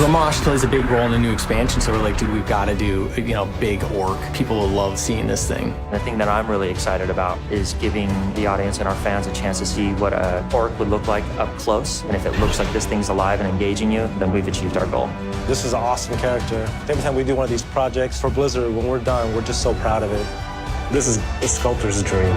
Grommash plays a big role in the new expansion, so we're like, dude, we've got to do, big orc. People will love seeing this thing. The thing that I'm really excited about is giving the audience and our fans a chance to see what an orc would look like up close. And if it looks like this thing's alive and engaging you, then we've achieved our goal. This is an awesome character. Every time we do one of these projects for Blizzard, when we're done, we're just so proud of it. This is a sculptor's dream.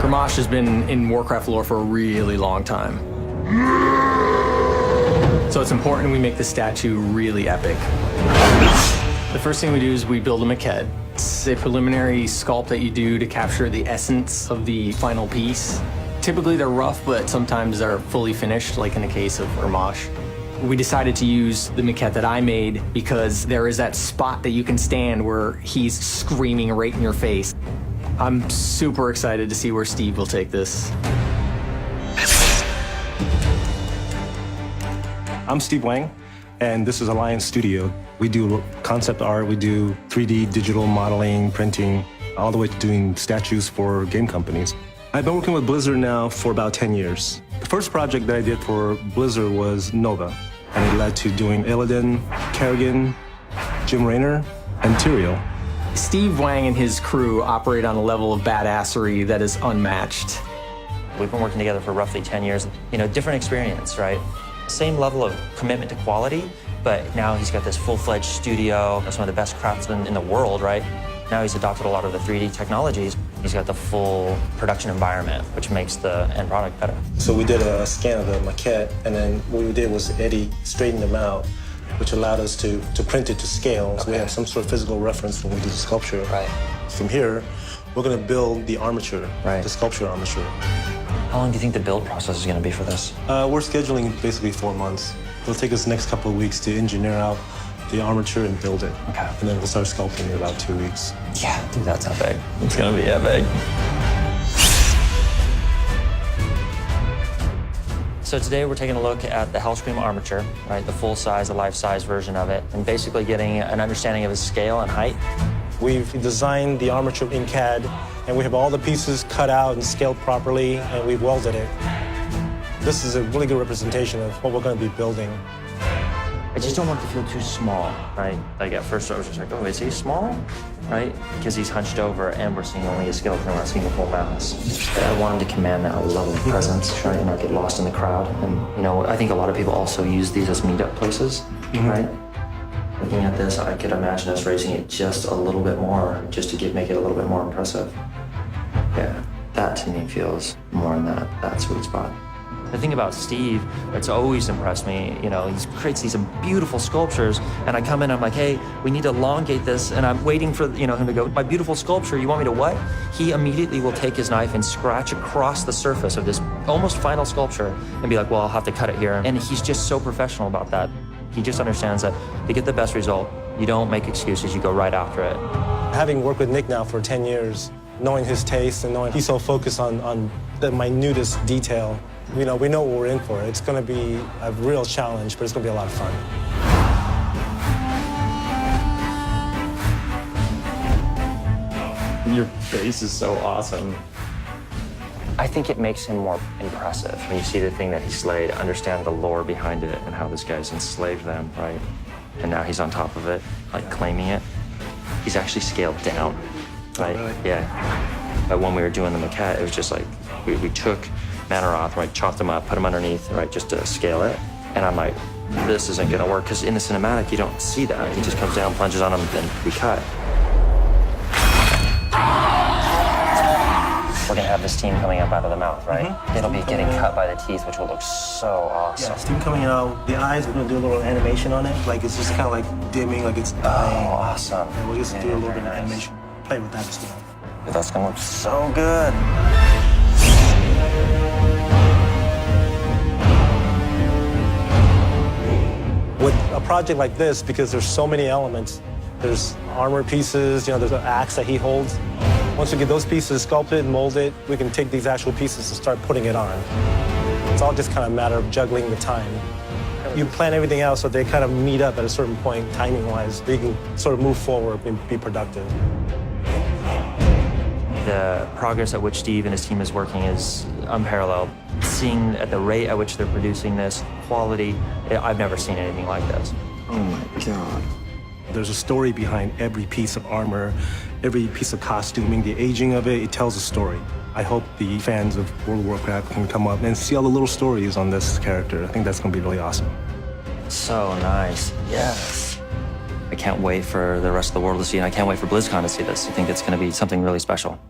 Grommash has been in Warcraft lore for a really long time. So it's important we make the statue really epic. The first thing we do is we build a maquette. It's a preliminary sculpt that you do to capture the essence of the final piece. Typically they're rough, but sometimes they're fully finished, like in the case of Grommash. We decided to use the maquette that I made because there is that spot that you can stand where he's screaming right in your face. I'm super excited to see where Steve will take this. I'm Steve Wang, and this is Alliance Studio. We do concept art, we do 3D digital modeling, printing, all the way to doing statues for game companies. I've been working with Blizzard now for about 10 years. The first project that I did for Blizzard was Nova, and it led to doing Illidan, Kerrigan, Jim Raynor, and Tyrael. Steve Wang and his crew operate on a level of badassery that is unmatched. We've been working together for roughly 10 years. Different experience, right? Same level of commitment to quality, but now he's got this full-fledged studio. That's one of the best craftsmen in the world, right? Now he's adopted a lot of the 3D technologies. He's got the full production environment, which makes the end product better. So we did a scan of the maquette, and then what we did was Eddie straightened them out, which allowed us to print it to scale. So we have some sort of physical reference when we do the sculpture. Right. From here, we're going to build the armature, right. The sculpture armature. How long do you think the build process is going to be for this? We're scheduling basically 4 months. It'll take us the next couple of weeks to engineer out the armature and build it. Okay. And then we'll start sculpting in about 2 weeks. Yeah, dude, that's epic. It's going to be epic. So today we're taking a look at the Hellscream armature, right? The full-size, the life-size version of it, and basically getting an understanding of its scale and height. We've designed the armature in CAD, and we have all the pieces cut out and scaled properly, and we've welded it. This is a really good representation of what we're going to be building. I just don't want it to feel too small, right? Like at first I was just like, oh, is he small? Right? Because he's hunched over and we're seeing only a skeleton, we're not seeing a full mass. I want him to command that level of presence, try and not get lost in the crowd. And I think a lot of people also use these as meetup places, right? Looking at this, I could imagine us raising it just a little bit more, just to make it a little bit more impressive. Yeah, that to me feels more in that sweet spot. The thing about Steve that's always impressed me, he creates these beautiful sculptures, and I come in and I'm like, hey, we need to elongate this, and I'm waiting for him to go, my beautiful sculpture, you want me to what? He immediately will take his knife and scratch across the surface of this almost final sculpture and be like, well, I'll have to cut it here. And he's just so professional about that. He just understands that to get the best result, you don't make excuses, you go right after it. Having worked with Nick now for 10 years, knowing his taste and knowing he's so focused on the minutest detail, we know what we're in for. It's going to be a real challenge, but it's going to be a lot of fun. Your face is so awesome. I think it makes him more impressive. When you see the thing that he slayed, understand the lore behind it and how this guy's enslaved them, right? And now he's on top of it, like claiming it. He's actually scaled down, right? Oh, really? Yeah. But when we were doing the maquette, it was just like, we took Manaroth, right, chopped him up, put him underneath, right, just to scale it. And I'm like, this isn't gonna work, because in the cinematic, you don't see that. He just comes down, plunges on him, and then we cut. We're gonna have this team coming up out of the mouth, right? Mm-hmm. It'll be getting cut by the teeth, which will look so awesome. Yeah, steam coming out. The eyes, we're gonna do a little animation on it. Like, it's just kind of like dimming, like it's dying. Oh, awesome. And we'll just do a little bit of animation. Play with that as well. But that's gonna look so good. With a project like this, because there's so many elements, there's armor pieces, there's an axe that he holds. Once we get those pieces sculpted, molded, we can take these actual pieces and start putting it on. It's all just kind of a matter of juggling the time. You plan everything out so they kind of meet up at a certain point, timing-wise, so you can sort of move forward and be productive. The progress at which Steve and his team is working is unparalleled. Seeing at the rate at which they're producing this, quality, I've never seen anything like this. Oh my God. There's a story behind every piece of armor, every piece of costuming, the aging of it tells a story. I hope the fans of World of Warcraft can come up and see all the little stories on this character. I think that's going to be really awesome. So nice. Yes. I can't wait for the rest of the world to see it. I can't wait for Blizzcon to see this. I think it's going to be something really special.